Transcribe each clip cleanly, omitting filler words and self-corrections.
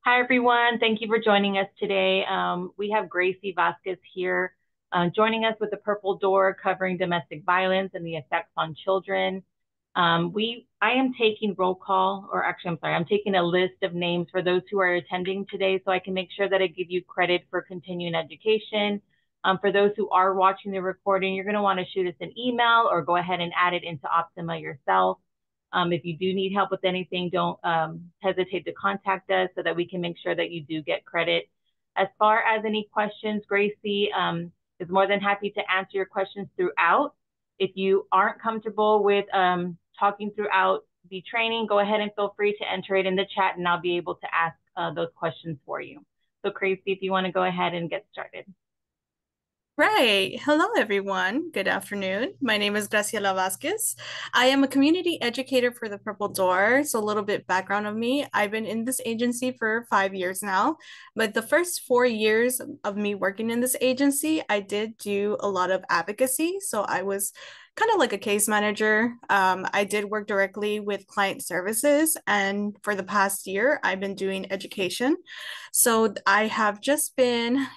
Hi, everyone. Thank you for joining us today. We have Gracie Vasquez here joining us with the Purple Door covering domestic violence and the effects on children. I am taking roll call, or actually, I'm sorry, I'm taking a list of names for those who are attending today so I can make sure that I give you credit for continuing education. For those who are watching the recording, you're going to want to shoot us an email or go ahead and add it into Optima yourself. If you do need help with anything, don't hesitate to contact us so that we can make sure that you do get credit. As far as any questions, Gracie is more than happy to answer your questions throughout. If you aren't comfortable with talking throughout the training, go ahead and feel free to enter it in the chat and I'll be able to ask those questions for you. So Gracie, if you want to go ahead and get started. Right. Hello, everyone. Good afternoon. My name is Graciela Vasquez. I am a community educator for the Purple Door. So, a little bit background of me. I've been in this agency for 5 years now, but the first 4 years of me working in this agency, I did do a lot of advocacy. So, I was kind of like a case manager. I did work directly with client services, and for the past year, I've been doing education. So, I have just been,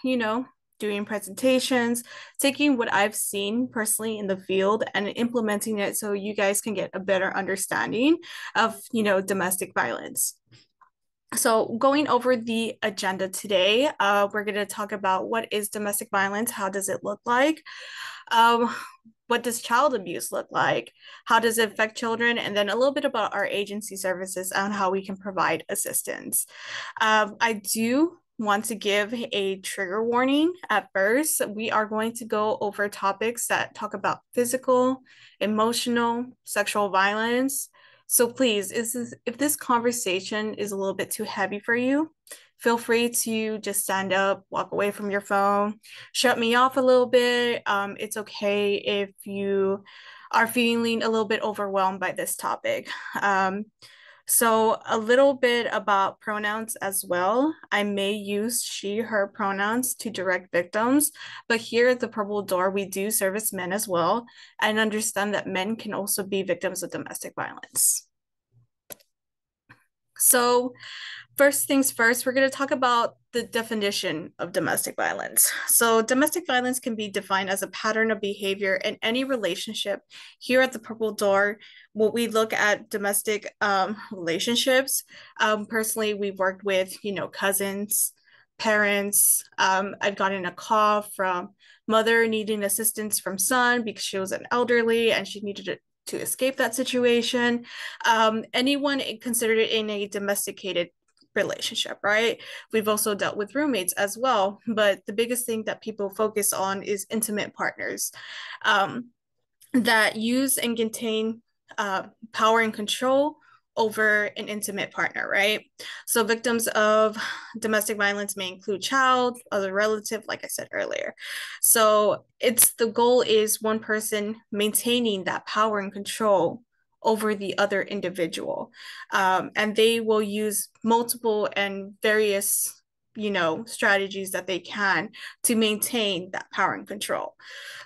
doing presentations, taking what I've seen personally in the field and implementing it so you guys can get a better understanding of, domestic violence. So, going over the agenda today, we're going to talk about what is domestic violence, how does it look like, um, what does child abuse look like, how does it affect children, and then a little bit about our agency services and how we can provide assistance. I do want to give a trigger warning at first. We are going to go over topics that talk about physical, emotional, sexual violence. So please, if this conversation is a little bit too heavy for you, feel free to just stand up, walk away from your phone, shut me off a little bit. It's okay if you are feeling a little bit overwhelmed by this topic. So, a little bit about pronouns as well. I may use she, her pronouns to direct victims, but here at the Purple Door, we do service men as well and understand that men can also be victims of domestic violence. So, first things first, we're going to talk about the definition of domestic violence. So, domestic violence can be defined as a pattern of behavior in any relationship. Here at the Purple Door, what we look at domestic relationships. Personally, we've worked with, cousins, parents. I've gotten a call from mother needing assistance from son because she was an elderly and she needed to escape that situation. Anyone considered in a domesticated relationship, right? We've also dealt with roommates as well, but the biggest thing that people focus on is intimate partners that use and contain power and control over an intimate partner, right? So victims of domestic violence may include child, other relative, like I said earlier. So it's the goal is one person maintaining that power and control over the other individual. And they will use multiple and various strategies that they can to maintain that power and control.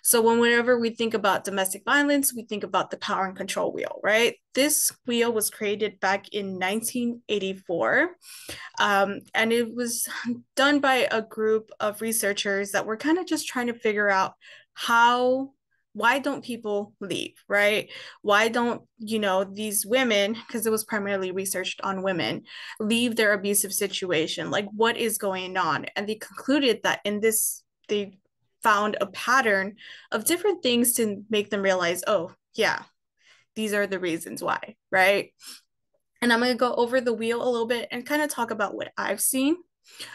So whenever we think about domestic violence, we think about the power and control wheel, right? This wheel was created back in 1984, and it was done by a group of researchers that were kind of just trying to figure out why don't people leave, right? Why don't, these women, because it was primarily researched on women, leave their abusive situation? Like, what is going on? And they concluded that they found a pattern of different things to make them realize, oh, yeah, these are the reasons why, right? And I'm going to go over the wheel a little bit and kind of talk about what I've seen.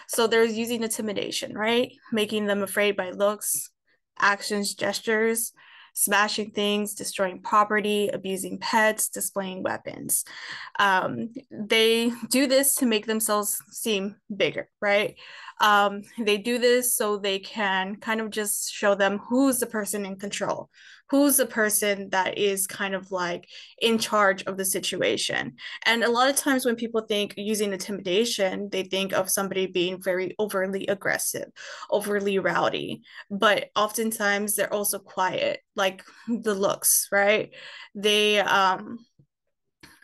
So there's using intimidation, right? Making them afraid by looks, actions, gestures, smashing things, destroying property, abusing pets, displaying weapons. They do this to make themselves seem bigger, right? They do this so they can kind of just show them who's the person in control, who's the person that is kind of like in charge of the situation. And a lot of times when people think using intimidation, they think of somebody being very overly aggressive, overly rowdy, but oftentimes they're also quiet, like the looks, right? They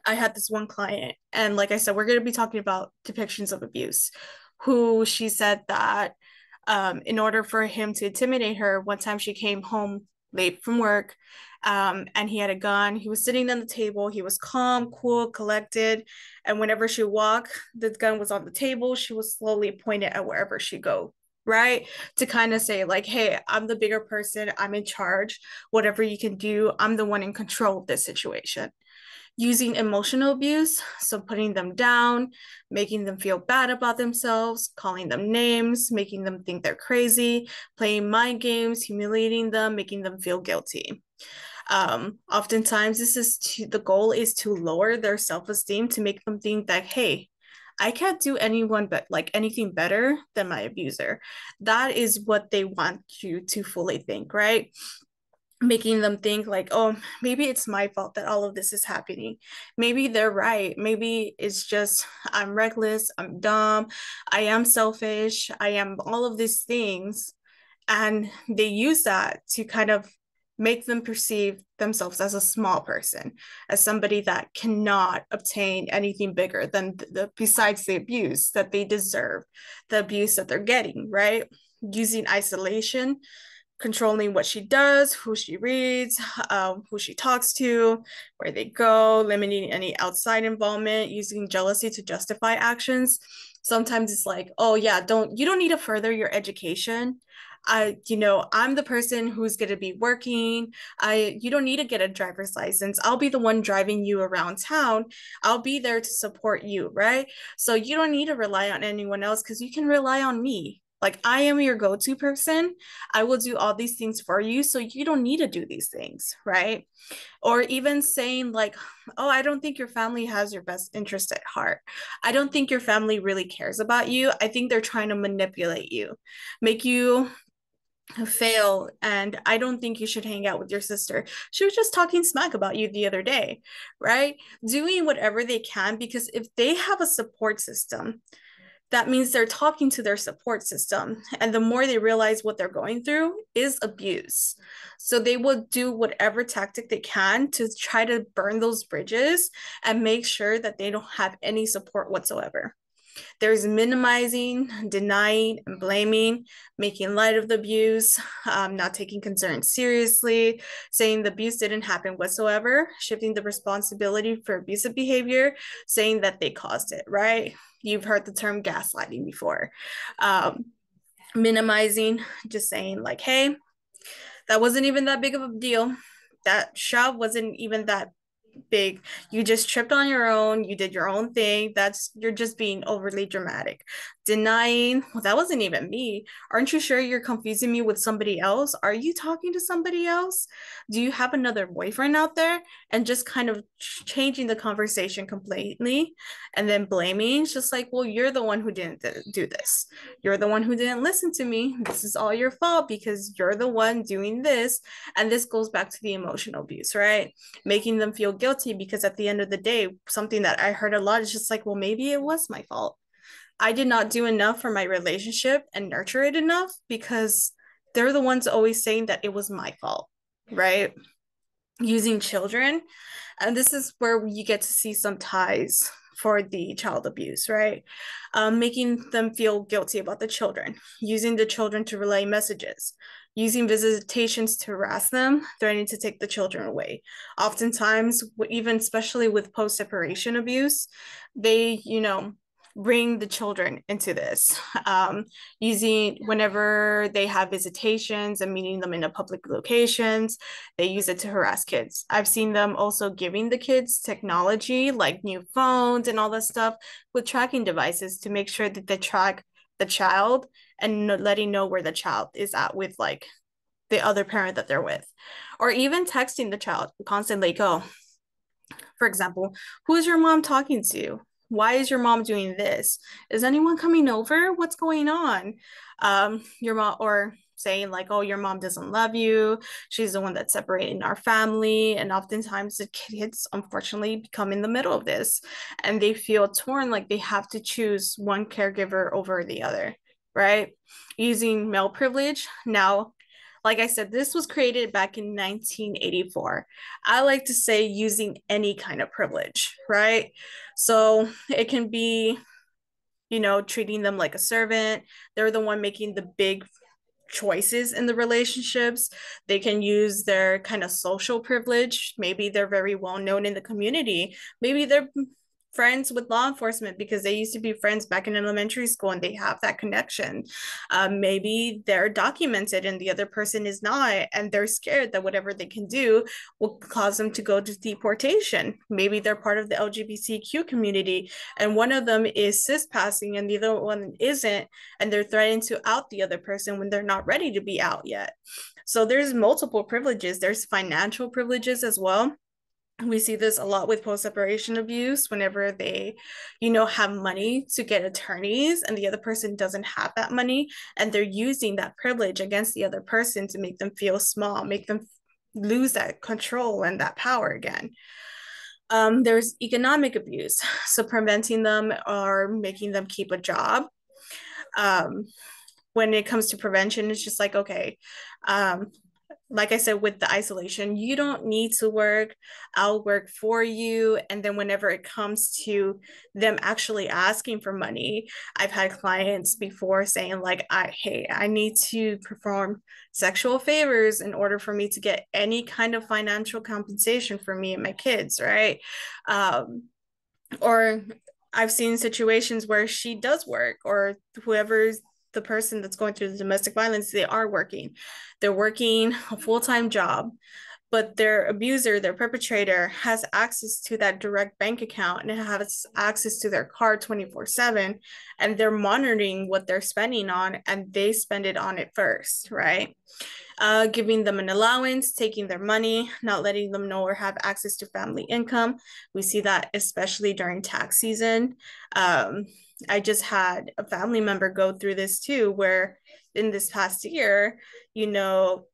I had this one client, and like I said, we're going to be talking about depictions of abuse, who she said that in order for him to intimidate her, one time she came home late from work, and he had a gun. He was sitting on the table. He was calm, cool, collected. And whenever she walked, the gun was on the table. She was slowly pointed at wherever she go, right? To kind of say, like, hey, I'm the bigger person. I'm in charge. Whatever you can do, I'm the one in control of this situation. Using emotional abuse, so putting them down, making them feel bad about themselves, calling them names, making them think they're crazy, playing mind games, humiliating them, making them feel guilty. Oftentimes, the goal is to lower their self-esteem, to make them think that, hey, I can't do anyone but like anything better than my abuser. That is what they want you to fully think, right? Making them think like, oh, maybe it's my fault that all of this is happening. Maybe they're right. Maybe it's just I'm reckless, I'm dumb, I am selfish, I am all of these things. And they use that to kind of make them perceive themselves as a small person, as somebody that cannot obtain anything bigger than besides the abuse that they deserve, the abuse that they're getting, right? Using isolation, controlling what she does, who she reads, who she talks to, where they go, limiting any outside involvement, using jealousy to justify actions. Sometimes it's like, oh yeah, you don't need to further your education. I'm the person who's going to be working. You don't need to get a driver's license. I'll be the one driving you around town. I'll be there to support you, right? So you don't need to rely on anyone else because you can rely on me. Like, I am your go-to person. I will do all these things for you. So you don't need to do these things, right? Or even saying, like, oh, I don't think your family has your best interest at heart. I don't think your family really cares about you. I think they're trying to manipulate you, make you fail. And I don't think you should hang out with your sister. She was just talking smack about you the other day, right? Doing whatever they can, because if they have a support system, that means they're talking to their support system. And the more they realize what they're going through is abuse. So they will do whatever tactic they can to try to burn those bridges and make sure that they don't have any support whatsoever. There's minimizing, denying, and blaming, making light of the abuse, not taking concerns seriously, saying the abuse didn't happen whatsoever, shifting the responsibility for abusive behavior, saying that they caused it, right? You've heard the term gaslighting before. Minimizing, just saying, like, hey, that wasn't even that big of a deal. That shove wasn't even that big. You just tripped on your own. You did your own thing. You're just being overly dramatic. Denying, well, that wasn't even me. Aren't you sure you're confusing me with somebody else? Are you talking to somebody else? Do you have another boyfriend out there? And just kind of changing the conversation completely. And then blaming. It's just like, well, you're the one who didn't do this. You're the one who didn't listen to me. This is all your fault because you're the one doing this. And this goes back to the emotional abuse, right? Making them feel guilty, because at the end of the day, something that I heard a lot is just like, well, maybe it was my fault. I did not do enough for my relationship and nurture it enough, because they're the ones always saying that it was my fault, right? Using children. And this is where you get to see some ties for the child abuse, right? Making them feel guilty about the children, using the children to relay messages, using visitations to harass them, threatening to take the children away. Oftentimes, even especially with post-separation abuse, they, bring the children into this, using whenever they have visitations and meeting them in a public locations, they use it to harass kids. I've seen them also giving the kids technology like new phones and all that stuff with tracking devices to make sure that they track the child and letting know where the child is at with like the other parent that they're with, or even texting the child constantly. Like, oh, for example, who's your mom talking to? Why is your mom doing this? Is anyone coming over? What's going on? Your mom, or saying like, oh, your mom doesn't love you. She's the one that's separating our family. And oftentimes the kids unfortunately become in the middle of this and they feel torn, like they have to choose one caregiver over the other, right? Using male privilege. Now, Like I said, this was created back in 1984. I like to say using any kind of privilege, right? So it can be, treating them like a servant. They're the one making the big choices in the relationships. They can use their kind of social privilege. Maybe they're very well known in the community. Maybe they're friends with law enforcement because they used to be friends back in elementary school and they have that connection. Maybe they're documented and the other person is not, and they're scared that whatever they can do will cause them to go to deportation. Maybe they're part of the LGBTQ community and one of them is cis passing and the other one isn't, and they're threatening to out the other person when they're not ready to be out yet. So there's multiple privileges. There's financial privileges as well. We see this a lot with post-separation abuse whenever they have money to get attorneys and the other person doesn't have that money, and they're using that privilege against the other person to make them feel small, make them lose that control and that power again. There's economic abuse, so preventing them or making them keep a job. When it comes to prevention, it's just like, okay, like I said, with the isolation, you don't need to work. I'll work for you. And then whenever it comes to them actually asking for money, I've had clients before saying like, hey, I need to perform sexual favors in order for me to get any kind of financial compensation for me and my kids, right? Or I've seen situations where she does work, or whoever's the person that's going through the domestic violence, they are working. They're working a full-time job, but their abuser, their perpetrator, has access to that direct bank account and has access to their card 24/7, and they're monitoring what they're spending on, and they spend it on it first, right? Giving them an allowance, taking their money, not letting them know or have access to family income. We see that especially during tax season. I just had a family member go through this too, where in this past year, the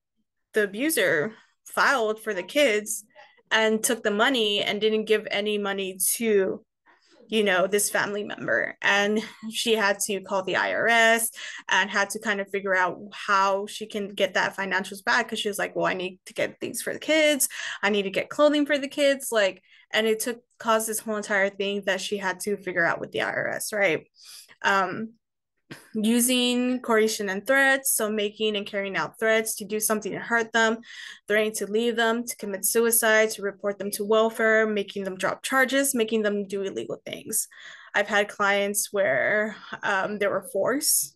abuser filed for the kids and took the money and didn't give any money to this family member, and she had to call the IRS and had to kind of figure out how she can get that financials back, because she was like, well, I need to get things for the kids, I need to get clothing for the kids, like, and it caused this whole entire thing that she had to figure out with the IRS, right? Using coercion and threats, so making and carrying out threats to do something to hurt them, threatening to leave them, to commit suicide, to report them to welfare, making them drop charges, making them do illegal things. I've had clients where they were forced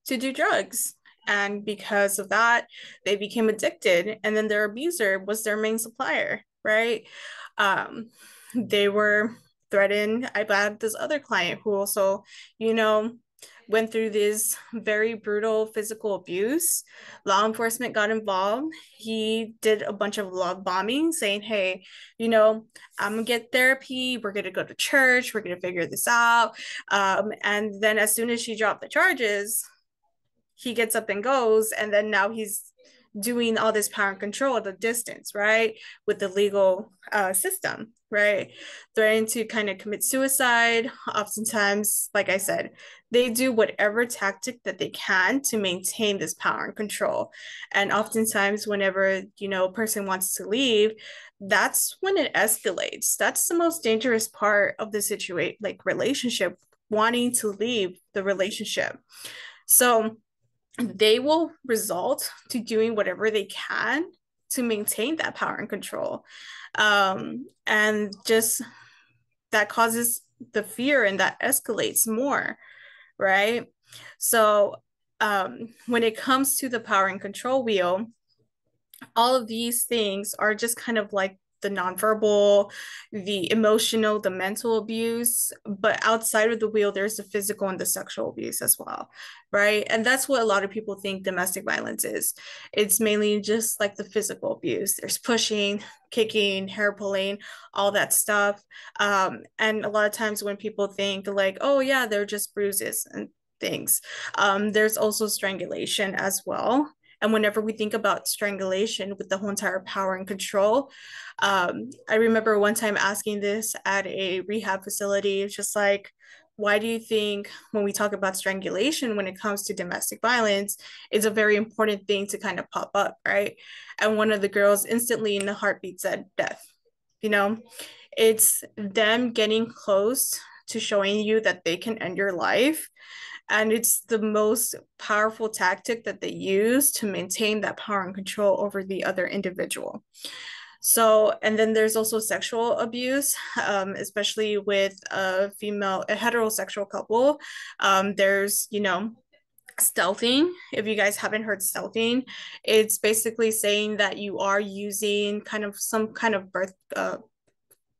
to do drugs, and because of that, they became addicted, and then their abuser was their main supplier, right? They were threatened. I've had this other client who also, went through this very brutal physical abuse. Law enforcement got involved. He did a bunch of love bombing, saying, hey, I'm gonna get therapy, we're gonna go to church, we're gonna figure this out. And then as soon as she dropped the charges, he gets up and goes, and then now he's doing all this power and control at a distance, right? With the legal system, right? Threatening to kind of commit suicide. Oftentimes, like I said, they do whatever tactic that they can to maintain this power and control. And oftentimes, whenever, a person wants to leave, that's when it escalates. That's the most dangerous part of the situation, like relationship, wanting to leave the relationship. So they will result to doing whatever they can to maintain that power and control. And just that causes the fear and that escalates more, right? So when it comes to the power and control wheel, all of these things are just kind of like the nonverbal, the emotional, the mental abuse. But outside of the wheel, there's the physical and the sexual abuse as well, right? And that's what a lot of people think domestic violence is. It's mainly just like the physical abuse. There's pushing, kicking, hair pulling, all that stuff. And a lot of times when people think like, oh yeah, they're just bruises and things, there's also strangulation as well. And whenever we think about strangulation with the whole entire power and control, I remember one time asking this at a rehab facility. It's just like, why do you think when we talk about strangulation, when it comes to domestic violence, it's a very important thing to kind of pop up, right? And one of the girls instantly in the heartbeat said death. You know, it's them getting close to showing you that they can end your life. And it's the most powerful tactic that they use to maintain that power and control over the other individual. So, and then there's also sexual abuse, especially with a heterosexual couple. There's, stealthing. If you guys haven't heard stealthing, it's basically saying that you are using kind of some kind of birth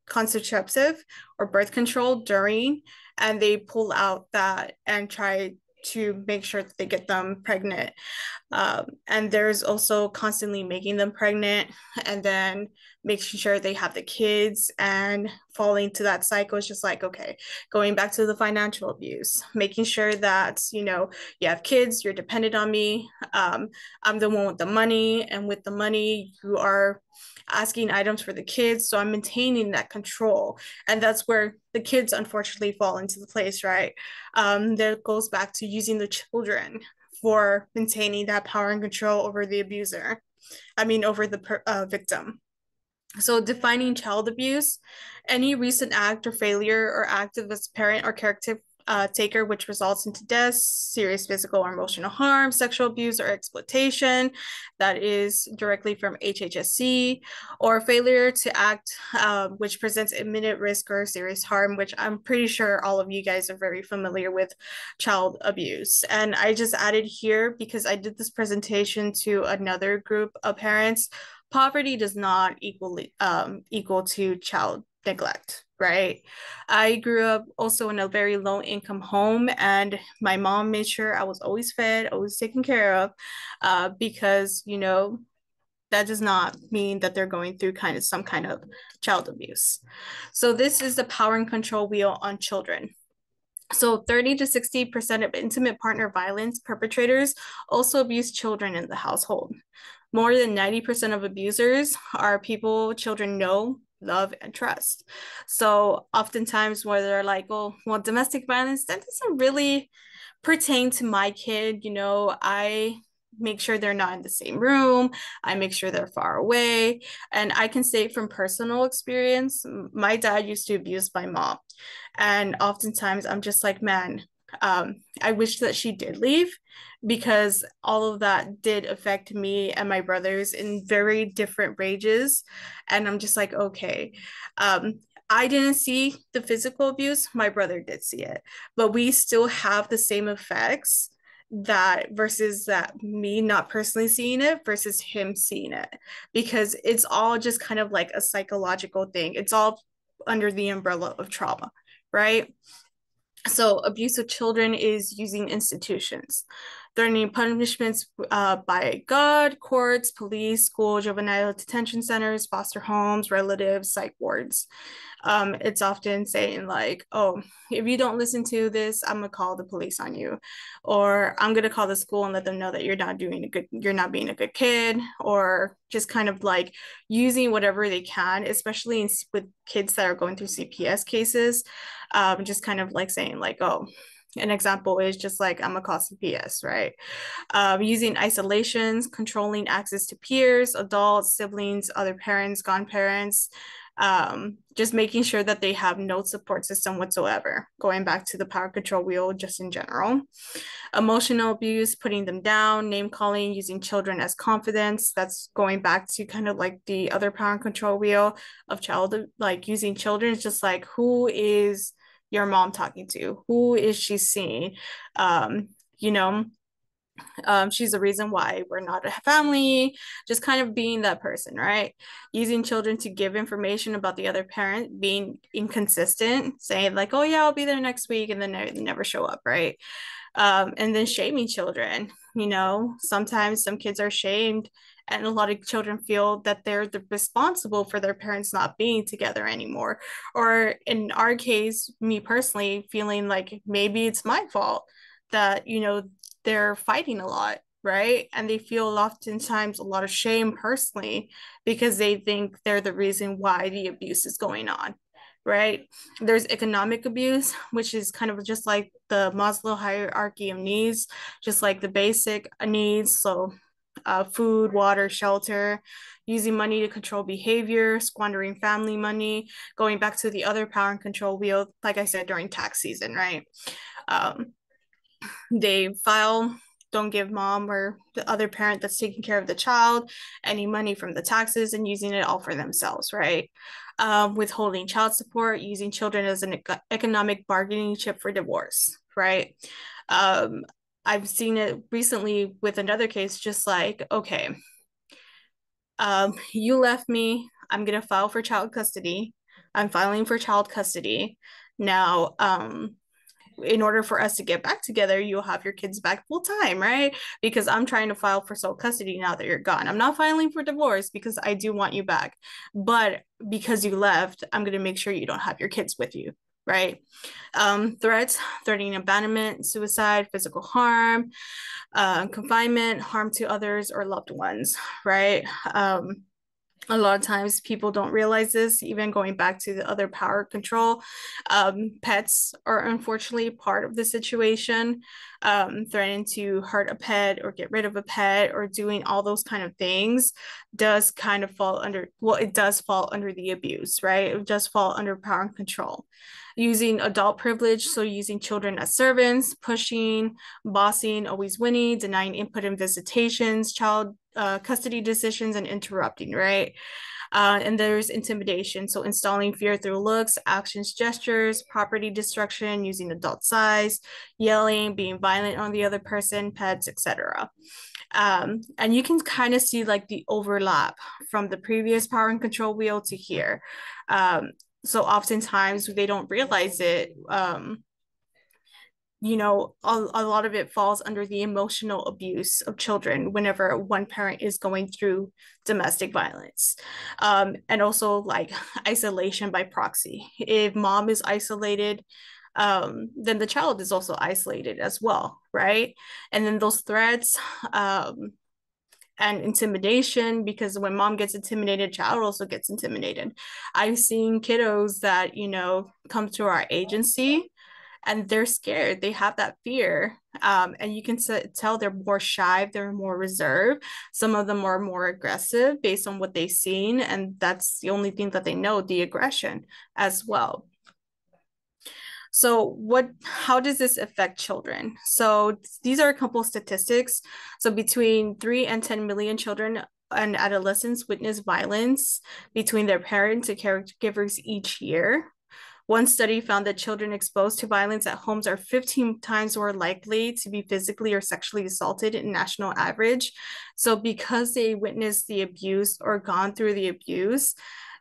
contraceptive or birth control during, and they pull out that and try to make sure that they get them pregnant. And there's also constantly making them pregnant and then making sure they have the kids and falling to that cycle. Is just like, okay, going back to the financial abuse, making sure that, you have kids, you're dependent on me. I'm the one with the money, and with the money, you are asking items for the kids. So I'm maintaining that control. And that's where the kids unfortunately fall into the place, right? That goes back to using the children for maintaining that power and control over the abuser. Over the victim. So defining child abuse, any recent act or failure or act of a parent or caretaker which results into death, serious physical or emotional harm, sexual abuse or exploitation, that is directly from HHSC, or failure to act which presents imminent risk or serious harm, which I'm pretty sure all of you guys are very familiar with child abuse. And I just added here because I did this presentation to another group of parents. Poverty does not equal to child neglect, right? I grew up also in a very low income home, and my mom made sure I was always fed, always taken care of, because that does not mean that they're going through some kind of child abuse. So this is the power and control wheel on children. So 30 to 60% of intimate partner violence perpetrators also abuse children in the household. More than 90% of abusers are people children know, love, and trust. So oftentimes where they're like, oh, well, domestic violence, that doesn't really pertain to my kid. I make sure they're not in the same room. I make sure they're far away. And I can say from personal experience, my dad used to abuse my mom. And oftentimes I'm just like, man, I wish that she did leave, because all of that did affect me and my brothers in very different ranges. And I'm just like, okay, I didn't see the physical abuse, my brother did see it, but we still have the same effects that versus that me not personally seeing it versus him seeing it, because it's all just kind of like a psychological thing. It's all under the umbrella of trauma, right? So abuse of children is using institutions, threatening punishments by God, courts, police, school, juvenile detention centers, foster homes, relatives, psych wards. It's often saying like, oh, if you don't listen to this, I'm gonna call the police on you, or I'm gonna call the school and let them know that you're not being a good kid, or just kind of like using whatever they can, especially with kids that are going through CPS cases. Just kind of like saying like, oh, an example is just like, I'm a call CPS, right? Using isolations, controlling access to peers, adults, siblings, other parents, grandparents, just making sure that they have no support system whatsoever. Going back to the power control wheel, just in general. Emotional abuse, putting them down, name calling, using children as confidence. That's going back to kind of like the other power and control wheel of child, like using children. It's just like, who is your mom talking to? Who is she seeing? You know, she's the reason why we're not a family, just kind of being that person, right? Using children to give information about the other parent, being inconsistent, saying like, oh yeah, I'll be there next week, and then they never show up, right? And then shaming children. Sometimes some kids are shamed, and a lot of children feel that they're responsible for their parents not being together anymore. Or in our case, me personally, feeling like maybe it's my fault that, they're fighting a lot, right? And they feel oftentimes a lot of shame personally because they think they're the reason why the abuse is going on, right? There's economic abuse, which is kind of just like the Maslow hierarchy of needs, just like the basic needs. So, food, water, shelter, using money to control behavior, squandering family money, going back to the other power and control wheel, like I said, during tax season, right? Um, they file, don't give mom or the other parent that's taking care of the child any money from the taxes and using it all for themselves, right? Withholding child support, using children as an economic bargaining chip for divorce, right? Um, I've seen it recently with another case, just like, okay, you left me, I'm gonna file for child custody. I'm filing for child custody. Now, in order for us to get back together, you'll have your kids back full time, right? Because I'm trying to file for sole custody now that you're gone. I'm not filing for divorce because I do want you back. But because you left, I'm going to make sure you don't have your kids with you, right? Threats, threatening abandonment, suicide, physical harm, confinement, harm to others or loved ones, right? A lot of times people don't realize this, even going back to the other power control. Pets are unfortunately part of the situation. Threatening to hurt a pet or get rid of a pet or doing all those kind of things does kind of fall under, well, it does fall under the abuse, right? It does fall under power and control. Using adult privilege, so using children as servants, pushing, bossing, always winning, denying input in visitations, child custody decisions, and interrupting, right? And there's intimidation, so installing fear through looks, actions, gestures, property destruction, using adult size, yelling, being violent on the other person, pets, etc. And you can kind of see like the overlap from the previous power and control wheel to here. So oftentimes they don't realize it. A lot of it falls under the emotional abuse of children whenever one parent is going through domestic violence. And also like isolation by proxy. If mom is isolated, then the child is also isolated as well, right? And then those threats, and intimidation, because when mom gets intimidated, child also gets intimidated. I've seen kiddos that, come to our agency and they're scared. They have that fear. And you can tell they're more shy, they're more reserved. Some of them are more aggressive based on what they've seen. And that's the only thing that they know, the aggression as well. So how does this affect children? So these are a couple of statistics. So between 3 and 10 million children and adolescents witness violence between their parents and caregivers each year. One study found that children exposed to violence at homes are 15 times more likely to be physically or sexually assaulted in national average. So because they witnessed the abuse or gone through the abuse,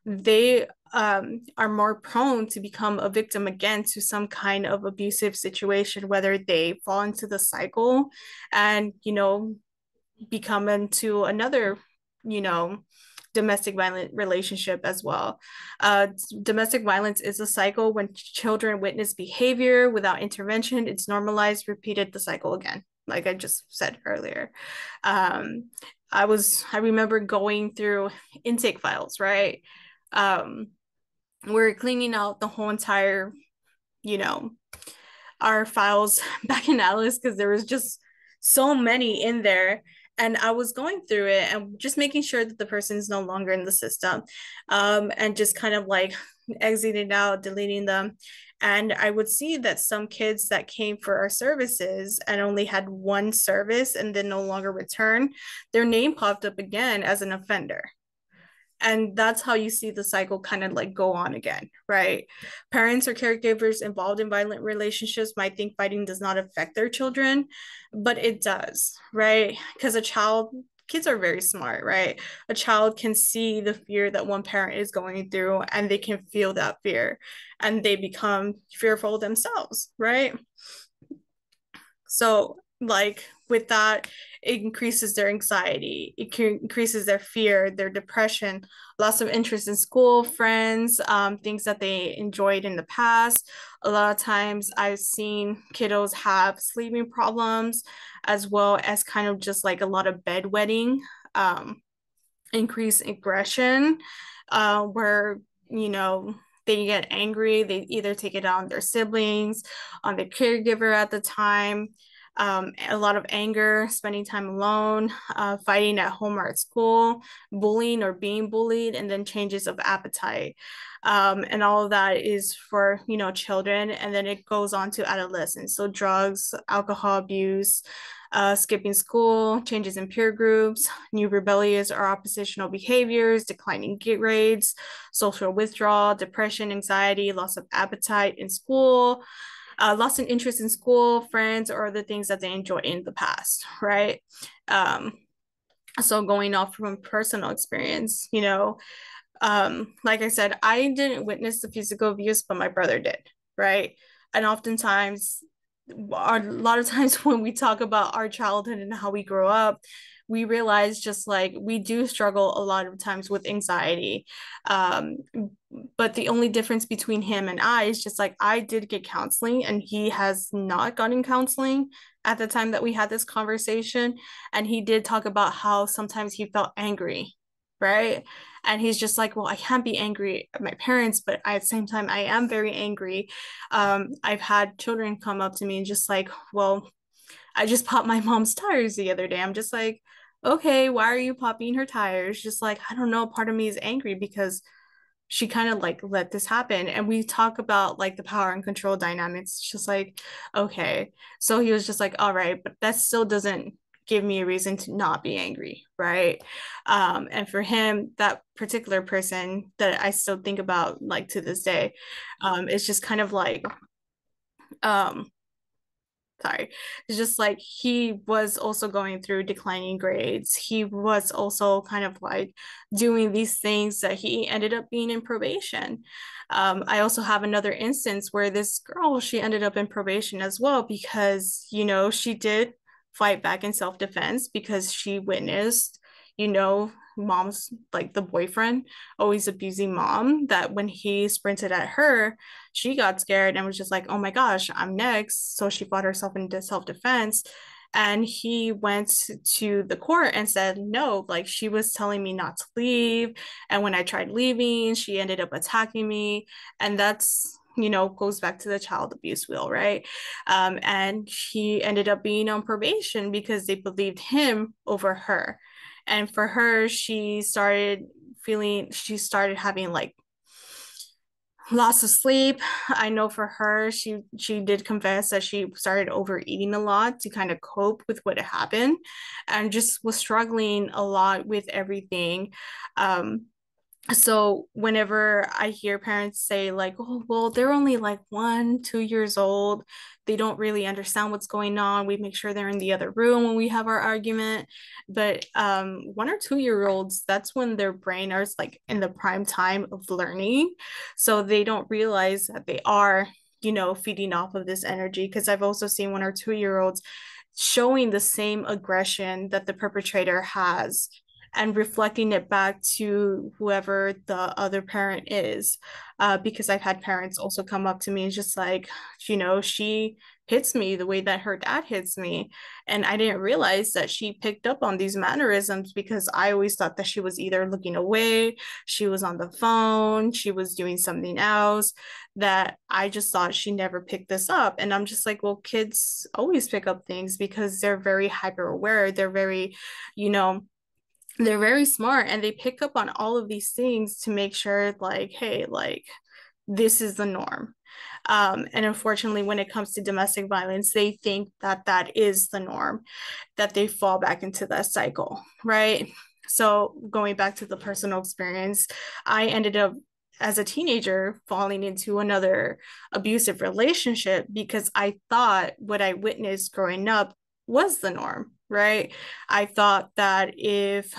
they are more prone to become a victim again to some kind of abusive situation, whether they fall into the cycle and, become into another, domestic violent relationship as well. Domestic violence is a cycle when children witness behavior without intervention. It's normalized, repeated the cycle again, like I just said earlier. I remember going through intake files, right? We're cleaning out the whole entire, our files back in Alice because there was just so many in there. And I was going through it and just making sure that the person is no longer in the system, and just kind of like exiting out, deleting them. And I would see that some kids that came for our services and only had one service and then no longer return, their name popped up again as an offender. And that's how you see the cycle kind of like go on again, right? Parents or caregivers involved in violent relationships might think fighting does not affect their children, but it does, right? Because kids are very smart, right? A child can see the fear that one parent is going through and they can feel that fear and they become fearful themselves, right? So, like with that, it increases their anxiety, it increases their fear, their depression, loss of interest in school, friends, things that they enjoyed in the past. A lot of times, I've seen kiddos have sleeping problems, as well as kind of just like a lot of bedwetting, increased aggression, where they get angry, they either take it out on their siblings, on their caregiver at the time, a lot of anger, spending time alone, fighting at home or at school, bullying or being bullied, and then changes of appetite. And all of that is for, children. And then it goes on to adolescence. So drugs, alcohol abuse, skipping school, changes in peer groups, new rebellious or oppositional behaviors, declining grades, social withdrawal, depression, anxiety, loss of appetite in school, loss in interest in school, friends, or the things that they enjoyed in the past, right? Um, so going off from personal experience, like I said, I didn't witness the physical abuse, but my brother did, right? And oftentimes, a lot of times when we talk about our childhood and how we grow up, we realize just like we do struggle a lot of times with anxiety. Um, but the only difference between him and I is just like I did get counseling and he has not gotten counseling at the time that we had this conversation. And he did talk about how sometimes he felt angry, right? And he's just like, well, I can't be angry at my parents, but at the same time, I am very angry. I've had children come up to me and just like, well, I just popped my mom's tires the other day. I'm just like, okay, why are you popping her tires? Just like, I don't know, part of me is angry because she kind of like let this happen. And we talk about like the power and control dynamics. It's just like, okay. So he was just like, all right, but that still doesn't give me a reason to not be angry, right? And for him, that particular person that I still think about like to this day, it's just kind of like, um, sorry, it's just like he was also going through declining grades. He was also kind of like doing these things that he ended up being in probation. I also have another instance where this girl, she ended up in probation as well because, she did fight back in self-defense because she witnessed, mom's like the boyfriend always abusing mom, that when he sprinted at her, she got scared and was just like, oh my gosh, I'm next. So she fought herself into self-defense. And he went to the court and said, no, like she was telling me not to leave. And when I tried leaving, she ended up attacking me. And that's, goes back to the child abuse wheel, right? And he ended up being on probation because they believed him over her. And for her, she started having like loss of sleep. I know for her, she did confess that she started overeating a lot to kind of cope with what had happened and just was struggling a lot with everything. So whenever I hear parents say like, oh, well, they're only like 1 2 years old, they don't really understand what's going on, we make sure they're in the other room when we have our argument. But 1 or 2 year olds, that's when their brain is like in the prime time of learning, so they don't realize that they are, feeding off of this energy. Because I've also seen 1 or 2 year olds showing the same aggression that the perpetrator has and reflecting it back to whoever the other parent is. Because I've had parents also come up to me and just like, she hits me the way that her dad hits me. And I didn't realize that she picked up on these mannerisms because I always thought that she was either looking away, she was on the phone, she was doing something else, that I just thought she never picked this up. And I'm just like, well, kids always pick up things because they're very hyper aware. They're very, you know, they're very smart and they pick up on all of these things to make sure like, hey, like this is the norm. And unfortunately, when it comes to domestic violence, they think that that is the norm, that they fall back into that cycle, right? So going back to the personal experience, I ended up as a teenager falling into another abusive relationship because I thought what I witnessed growing up was the norm, right? I thought that if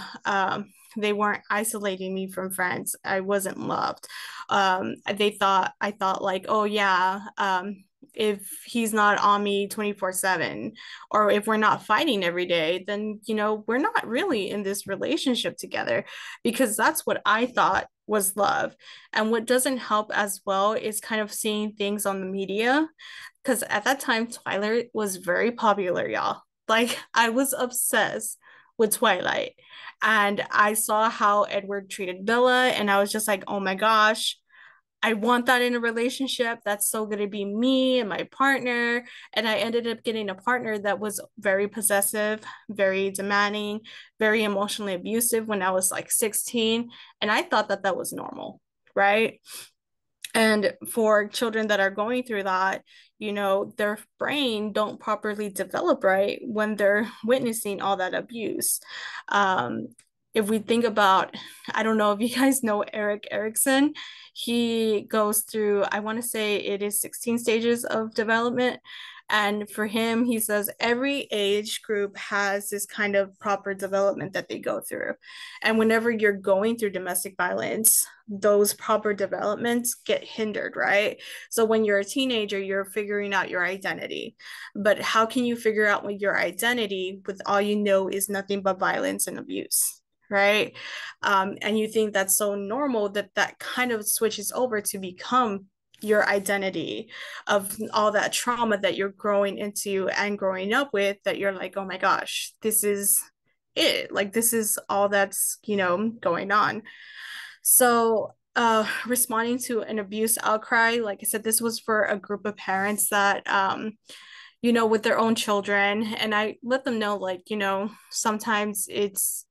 they weren't isolating me from friends, I wasn't loved. I thought like, oh yeah, if he's not on me 24/7, or if we're not fighting every day, then, we're not really in this relationship together, because that's what I thought was love. And what doesn't help as well is kind of seeing things on the media, because at that time, Twilight was very popular, y'all. Like, I was obsessed with Twilight. And I saw how Edward treated Bella, and I was just like, oh my gosh, I want that in a relationship. That's so going to be me and my partner. And I ended up getting a partner that was very possessive, very demanding, very emotionally abusive when I was like 16. And I thought that that was normal, right? And for children that are going through that, their brain don't properly develop right when they're witnessing all that abuse. um, if we think about, I don't know if you guys know Eric Erickson. He goes through, I want to say it is 16 stages of development. And for him, he says every age group has this kind of proper development that they go through. And whenever you're going through domestic violence, those proper developments get hindered, right? So when you're a teenager, you're figuring out your identity. But how can you figure out what your identity with all you know is nothing but violence and abuse? Right. And you think that's so normal that that kind of switches over to become your identity of all that trauma that you're growing into and growing up with, that you're like, oh my gosh, this is it. Like, this is all that's, going on. So, responding to an abuse outcry, like I said, this was for a group of parents that, with their own children. And I let them know, like, sometimes it's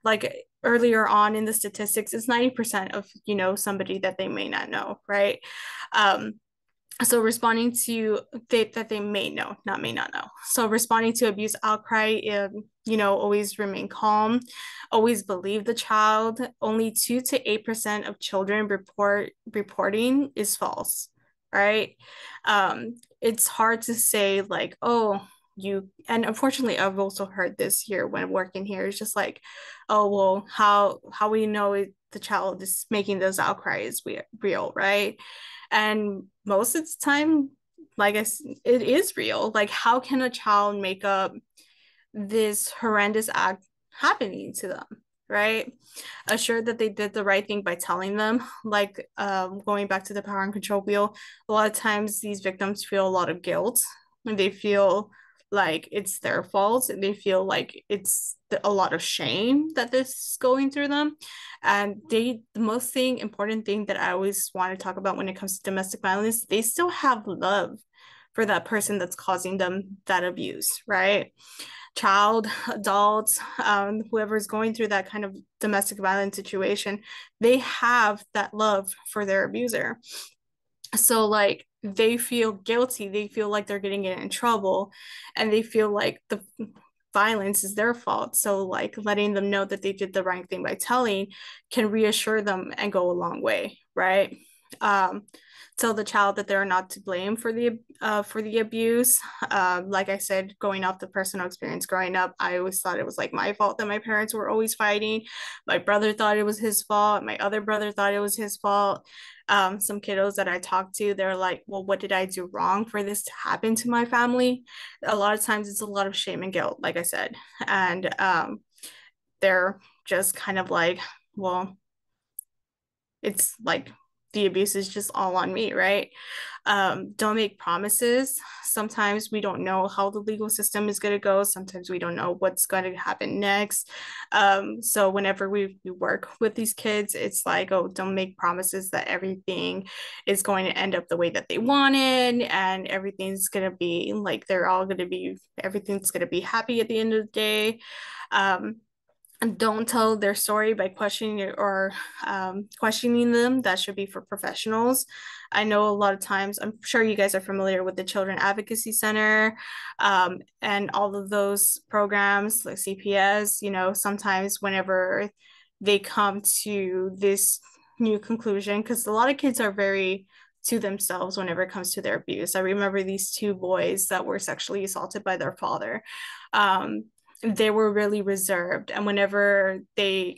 like earlier on in the statistics, it's 90% of, somebody that they may not know, right? Um, so responding to that they may know, not may not know. So responding to abuse outcry, always remain calm, always believe the child. Only 2 to 8% of children reporting is false, right? It's hard to say like, oh, and unfortunately I've also heard this here when working here. It's just like, oh well, how we know the child is making those outcries real, right? And most of the time, like it is real. Like, how can a child make up this horrendous act happening to them, right? Assure that they did the right thing by telling them. Like, going back to the power and control wheel, a lot of times these victims feel a lot of guilt, and they feel like it's their fault, and they feel like it's a lot of shame that this is going through them. And the most important thing that I always want to talk about when it comes to domestic violence, they still have love for that person that's causing them that abuse, right? Child, adults, whoever's going through that kind of domestic violence situation, they have that love for their abuser. So like they feel guilty, they feel like they're getting in trouble, and they feel like the violence is their fault. So like letting them know that they did the right thing by telling can reassure them and go a long way, right? um, Tell the child that they're not to blame for the abuse. Like I said, going off the personal experience growing up, I always thought it was like my fault that my parents were always fighting. My brother thought it was his fault. My other brother thought it was his fault. Some kiddos that I talked to, they're like, well, what did I do wrong for this to happen to my family? A lot of times it's a lot of shame and guilt, like I said. And they're just kind of like, well, it's like the abuse is just all on me, right? Don't make promises. Sometimes we don't know how the legal system is going to go. Sometimes we don't know what's going to happen next. So whenever we work with these kids, it's like, oh, don't make promises that everything is going to end up the way that they wanted, and everything's going to be like everything's going to be happy at the end of the day. Um, and don't tell their story by questioning them. That should be for professionals. I know a lot of times, I'm sure you guys are familiar with the Children Advocacy Center, and all of those programs like CPS. Sometimes whenever they come to this new conclusion, because a lot of kids are very to themselves whenever it comes to their abuse. I remember these two boys that were sexually assaulted by their father. Um, they were really reserved. And whenever they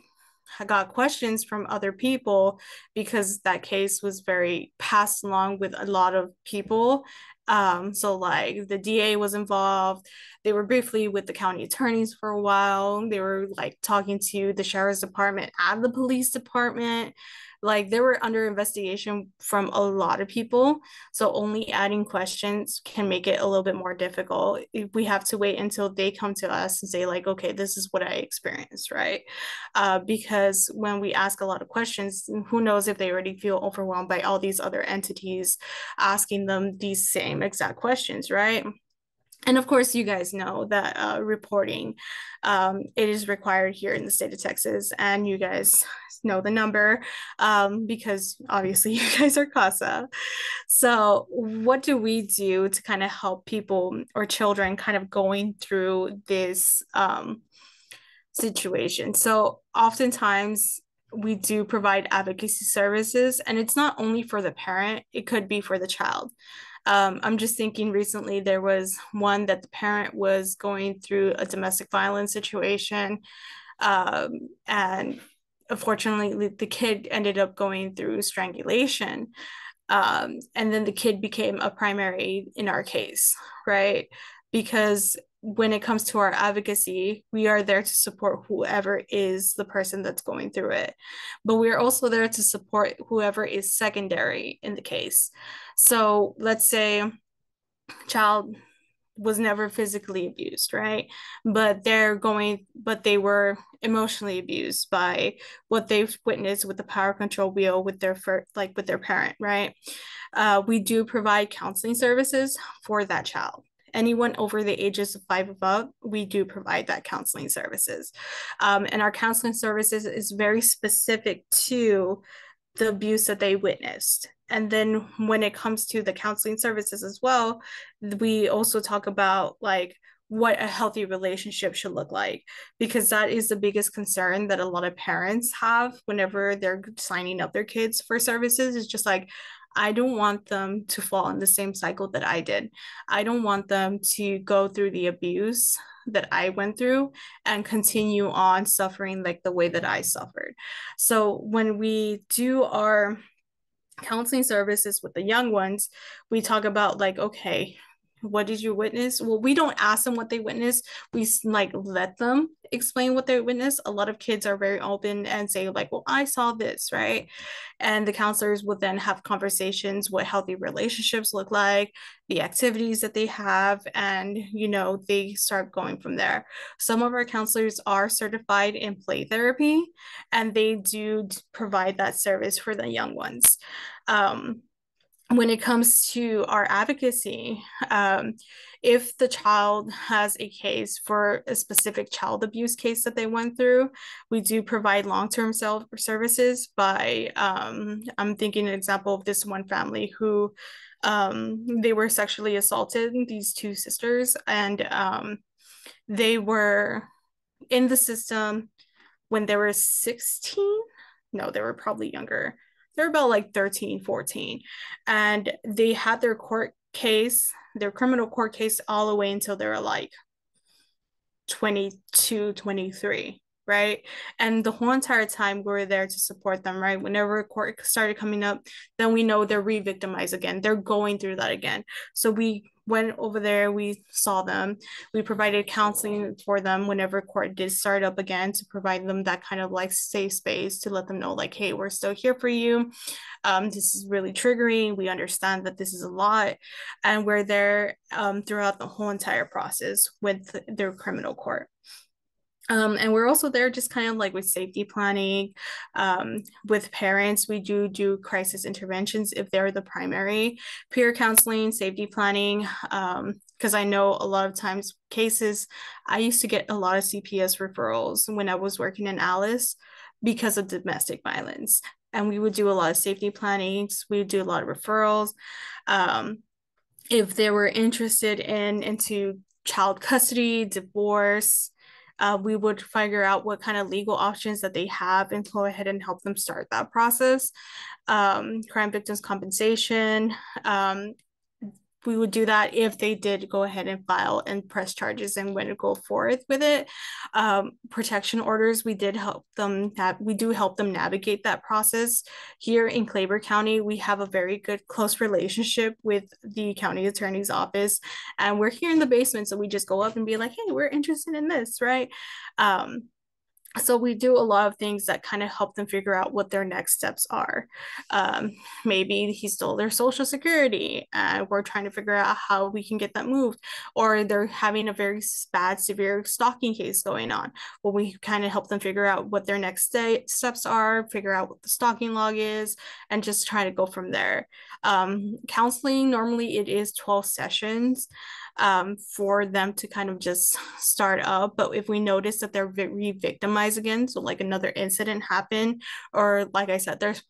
got questions from other people, because that case was very passed along with a lot of people, So like the DA was involved. They were briefly with the county attorneys for a while. They were like talking to the sheriff's department and the police department. Like they were under investigation from a lot of people. So only adding questions can make it a little bit more difficult. We have to wait until they come to us and say like, okay, this is what I experienced, right? Because when we ask a lot of questions, who knows if they already feel overwhelmed by all these other entities asking them these same exact questions, right? And of course, you guys know that reporting, it is required here in the state of Texas, and you guys know the number because obviously you guys are CASA. So, what do we do to kind of help people or children kind of going through this situation? So, oftentimes, we do provide advocacy services, and it's not only for the parent, it could be for the child. I'm just thinking recently there was one that the parent was going through a domestic violence situation, and unfortunately, the kid ended up going through strangulation. And then the kid became a primary in our case, right? Because when it comes to our advocacy, we are there to support whoever is the person that's going through it. But we're also there to support whoever is secondary in the case. So let's say child was never physically abused, right? But they were emotionally abused by what they've witnessed with the power control wheel with with their parent, right? We do provide counseling services for that child. Anyone over the ages of 5 above, we do provide that counseling services. And our counseling services is very specific to the abuse that they witnessed. And then when it comes to the counseling services as well, we also talk about like what a healthy relationship should look like, because that is the biggest concern that a lot of parents have whenever they're signing up their kids for services. Is just like, I don't want them to fall in the same cycle that I did. I don't want them to go through the abuse that I went through and continue on suffering like the way that I suffered. So when we do our counseling services with the young ones, we talk about like, okay, what did you witness? Well, we don't ask them what they witnessed. We like let them explain what they witnessed. A lot of kids are very open and say like, well, I saw this, right? And the counselors will then have conversations what healthy relationships look like, the activities that they have, and they start going from there. Some of our counselors are certified in play therapy, and they do provide that service for the young ones. When it comes to our advocacy, if the child has a case for a specific child abuse case that they went through, we do provide long-term services by, I'm thinking an example of this one family who they were sexually assaulted, these two sisters, and they were in the system when they were 16. No, they were probably younger. They're about like 13, 14. And they had their criminal court case all the way until they were like 22, 23, right? And the whole entire time we're there to support them, right? Whenever court started coming up, then we know they're re-victimized again. They're going through that again. So we went over there, we saw them, we provided counseling for them whenever court did start up again, to provide them that kind of like safe space to let them know like, hey, we're still here for you. This is really triggering. We understand that this is a lot, and we're there throughout the whole entire process with their criminal court. And we're also there just kind of like with safety planning. With parents, we do crisis interventions if they're the primary, peer counseling, safety planning. Because I know a lot of times cases, I used to get a lot of CPS referrals when I was working in Alice because of domestic violence. And we would do a lot of safety plannings. We would do a lot of referrals. If they were interested into child custody, divorce, we would figure out what kind of legal options that they have and go ahead and help them start that process. Crime victims compensation, we would do that if they did go ahead and file and press charges and when to go forth with it. Protection orders, we do help them navigate that process. Here in Claver County, we have a very good close relationship with the county attorney's office, and we're here in the basement, so we just go up and be like, hey, we're interested in this, right? So we do a lot of things that kind of help them figure out what their next steps are. Um, Maybe he stole their social security and we're trying to figure out how we can get that moved, or they're having a very bad, severe stalking case going on. Well, we kind of help them figure out what their next steps are, figure out what the stalking log is, and just try to go from there. Counseling, normally it is 12 sessions for them to kind of just start up. But if we notice that they're re-victimized again, so like another incident happened, or like I said, there's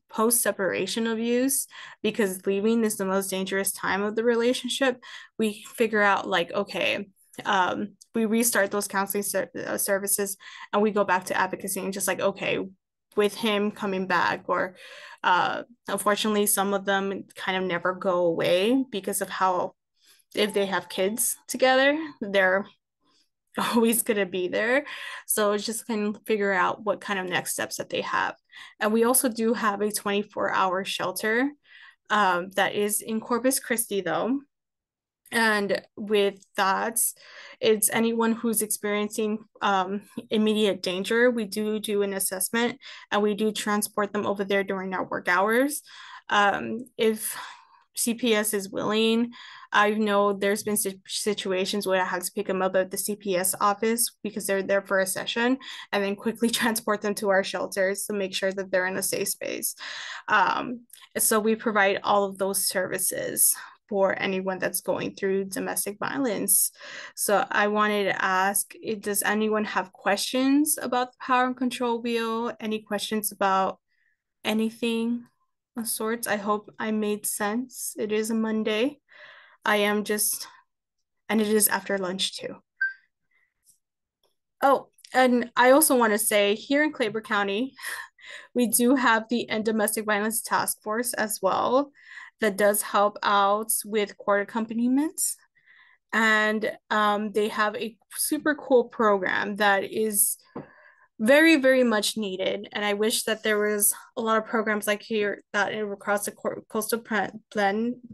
post-separation abuse, because leaving is the most dangerous time of the relationship, we figure out like, okay, we restart those counseling services and we go back to advocacy and just like, okay, with him coming back, or unfortunately some of them kind of never go away because of how, if they have kids together, they're always going to be there. So it's just kind of figure out what kind of next steps that they have. And we also do have a 24-hour shelter that is in Corpus Christi, though. And with that, it's anyone who's experiencing immediate danger. We do an assessment and we do transport them over there during our work hours. If CPS is willing, I know there's been situations where I had to pick them up at the CPS office because they're there for a session, and then quickly transport them to our shelters to make sure that they're in a safe space. So we provide all of those services for anyone that's going through domestic violence. So I wanted to ask, does anyone have questions about the power and control wheel? Any questions about anything of sorts? I hope I made sense. It is a Monday. I am just, and it is after lunch too. Oh, and I also want to say here in Claver County, we do have the End Domestic Violence Task Force as well that does help out with court accompaniments. And they have a super cool program that is very, very much needed. And I wish that there was a lot of programs like here that across the coastal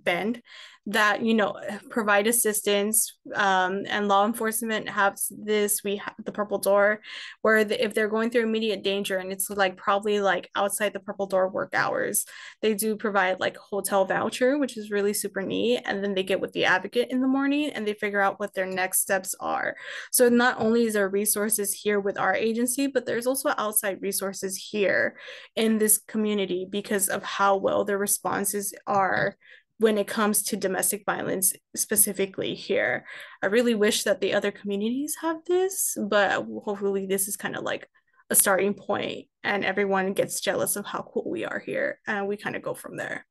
bend that, you know, provide assistance, and law enforcement has this. We have the Purple Door, where if they're going through immediate danger and it's like probably like outside the Purple Door work hours, they do provide like a hotel voucher, which is really super neat. And then they get with the advocate in the morning and they figure out what their next steps are. So not only is there resources here with our agency, but there's also outside resources here in this community because of how well their responses are when it comes to domestic violence specifically here. I really wish that the other communities have this, but hopefully this is kind of like a starting point and everyone gets jealous of how cool we are here and we kind of go from there.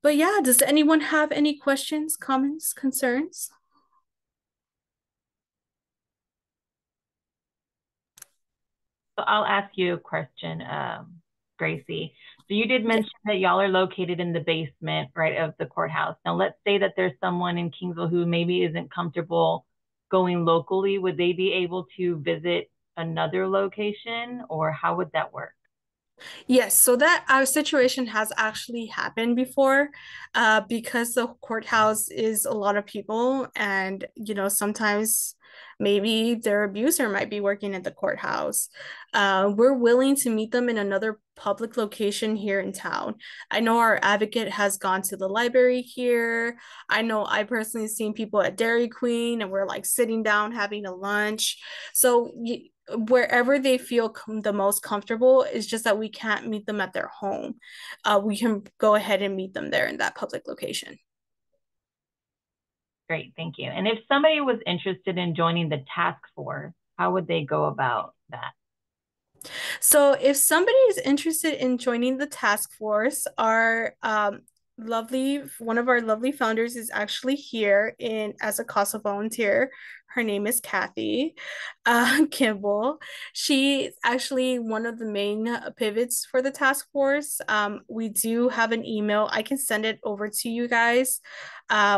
But yeah, does anyone have any questions, comments, concerns? So I'll ask you a question, Gracie. So you did mention that y'all are located in the basement, right, of the courthouse. Now, let's say that there's someone in Kingsville who maybe isn't comfortable going locally. Would they be able to visit another location, or how would that work? Yes, so that our situation has actually happened before, because the courthouse is a lot of people, and you know, sometimes maybe their abuser might be working at the courthouse. We're willing to meet them in another public location here in town. I know our advocate has gone to the library here. I know I personally seen people at Dairy Queen, and we're like sitting down having a lunch. So wherever they feel the most comfortable, is just that we can't meet them at their home. We can go ahead and meet them there in that public location. Great, thank you. And if somebody was interested in joining the task force, how would they go about that? So if somebody is interested in joining the task force, our one of our lovely founders is actually here in as a CASA volunteer. Her name is Kathy Kimball. She's actually one of the main pivots for the task force. We do have an email. I can send it over to you guys.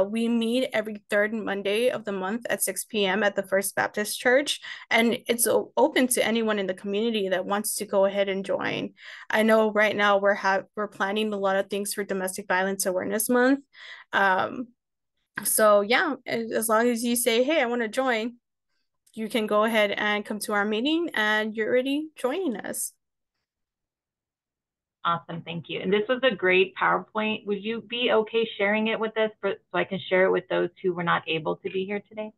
We meet every third Monday of the month at 6 p.m. at the First Baptist Church, and it's open to anyone in the community that wants to go ahead and join. I know right now we're planning a lot of things for Domestic Violence Awareness Month. Um, so yeah, as long as you say, "Hey, I want to join," you can go ahead and come to our meeting, and you're already joining us. Awesome, thank you. And this was a great PowerPoint. Would you be okay sharing it with us so I can share it with those who were not able to be here today?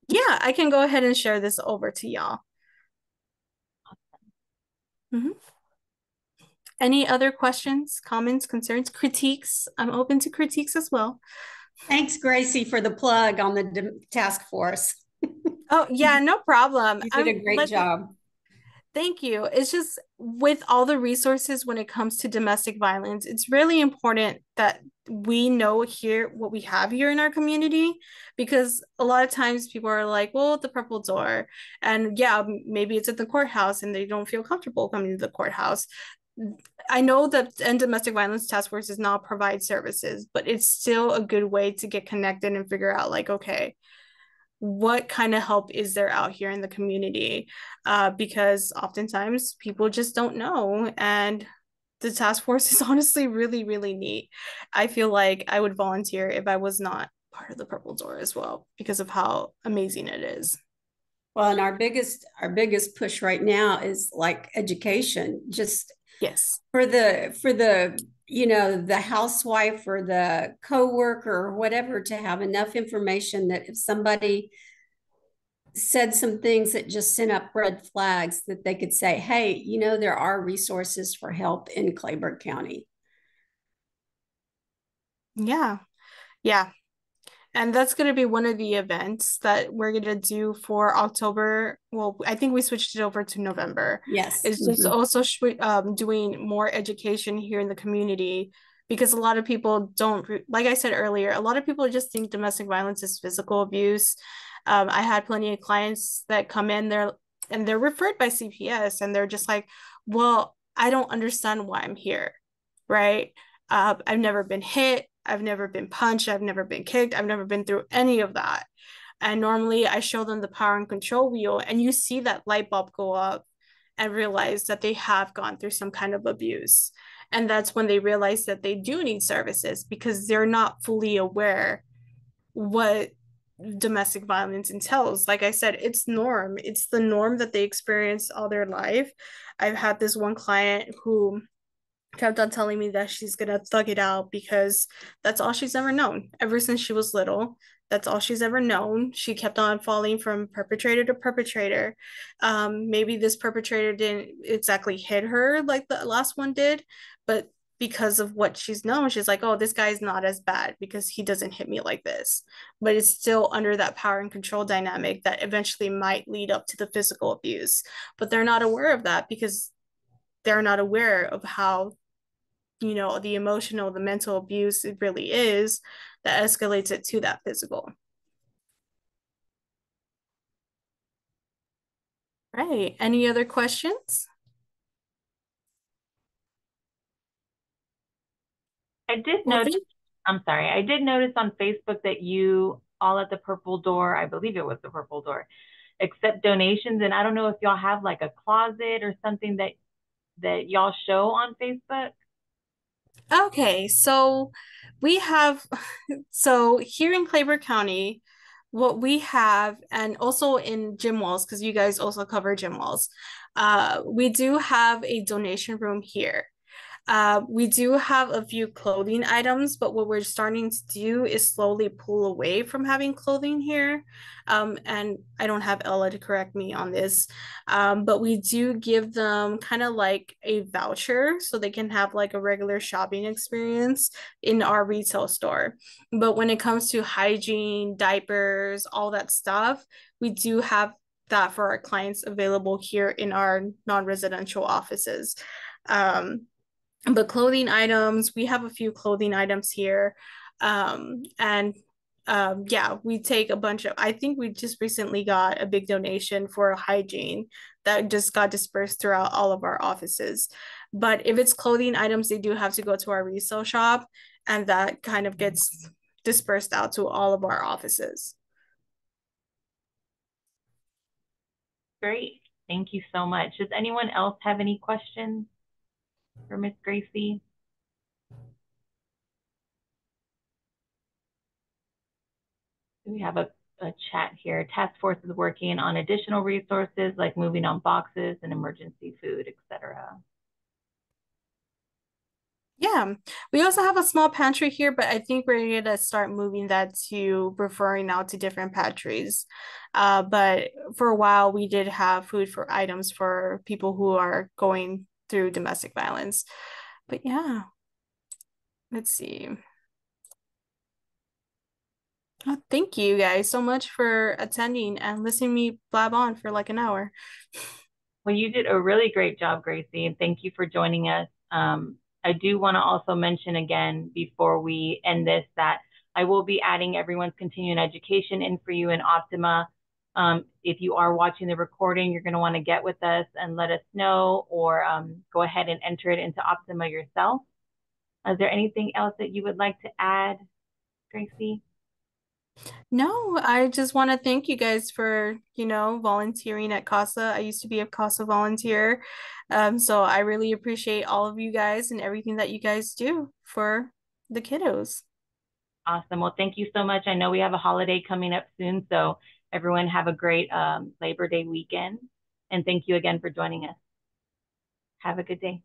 Yeah, I can go ahead and share this over to y'all. Mhm. Any other questions, comments, concerns, critiques? I'm open to critiques as well. Thanks, Gracie, for the plug on the task force. Oh, yeah, no problem. You did a great job. Thank you. It's just with all the resources when it comes to domestic violence, it's really important that we know here what we have here in our community, because a lot of times people are like, well, the purple door. And yeah, maybe it's at the courthouse and they don't feel comfortable coming to the courthouse. I know that and domestic violence task force does not provide services, but it's still a good way to get connected and figure out like, okay, what kind of help is there out here in the community? Because oftentimes people just don't know. And the task force is honestly really, really neat. I feel like I would volunteer if I was not part of the Purple Door as well, because of how amazing it is. Well, and our biggest push right now is like education, just Yes. for the the housewife or the coworker or whatever, to have enough information that if somebody said some things that just sent up red flags, that they could say, hey, there are resources for help in Clayburgh County. Yeah. Yeah. And that's going to be one of the events that we're going to do for October. Well, I think we switched it over to November. Yes. It's just also doing more education here in the community, because a lot of people don't, like I said earlier, a lot of people just think domestic violence is physical abuse. I had plenty of clients that come in there and they're referred by CPS and they're just like, well, I don't understand why I'm here, right? I've never been hit. I've never been punched. I've never been kicked. I've never been through any of that. And normally I show them the power and control wheel, and you see that light bulb go up and realize that they have gone through some kind of abuse. And that's when they realize that they do need services, because they're not fully aware what domestic violence entails. Like I said, it's norm. It's the norm that they experience all their life. I've had this one client who kept on telling me that she's gonna thug it out because that's all she's ever known ever since she was little. That's all she's ever known. She kept on falling from perpetrator to perpetrator. Maybe this perpetrator didn't exactly hit her like the last one did, but because of what she's known, she's like, oh, this guy's not as bad because he doesn't hit me like this. But it's still under that power and control dynamic that eventually might lead up to the physical abuse. But they're not aware of that because they're not aware of how the emotional, the mental abuse it really is that escalates it to that physical. Right. Any other questions? I did notice, I'm sorry, I did notice on Facebook that you all at the Purple Door, I believe it was the Purple Door, accept donations. And I don't know if y'all have like a closet or something that y'all show on Facebook. Okay, so we have, so here in Clayburgh County, what we have, and also in gym walls, because you guys also cover gym walls, we do have a donation room here. We do have a few clothing items, but what we're starting to do is slowly pull away from having clothing here. And I don't have Ella to correct me on this, but we do give them kind of like a voucher so they can have like a regular shopping experience in our retail store. But when it comes to hygiene, diapers, all that stuff, we do have that for our clients available here in our non-residential offices. But clothing items, we have a few clothing items here. And yeah, we take a bunch of, I think we just recently got a big donation for hygiene that just got dispersed throughout all of our offices. But if it's clothing items, they do have to go to our resale shop, and that kind of gets dispersed out to all of our offices. Great. Thank you so much. Does anyone else have any questions for Miss Gracie? We have a chat here. Task force is working on additional resources like moving on boxes and emergency food, etc. Yeah, we also have a small pantry here, but I think we're gonna start moving that to referring out to different pantries. But for a while, we did have food for items for people who are going through domestic violence. But yeah, let's see. Oh, thank you guys so much for attending and listening to me blab on for like an hour. Well, you did a really great job, Gracie, and thank you for joining us. I do want to also mention again before we end this that I will be adding everyone's continuing education in for you in Optima. If you are watching the recording, you're going to want to get with us and let us know, or go ahead and enter it into Optima yourself. Is there anything else that you would like to add, Gracie? No, I just want to thank you guys for, volunteering at CASA. I used to be a CASA volunteer. So I really appreciate all of you guys and everything that you guys do for the kiddos. Awesome. Well, thank you so much. I know we have a holiday coming up soon, so everyone have a great Labor Day weekend. And thank you again for joining us. Have a good day.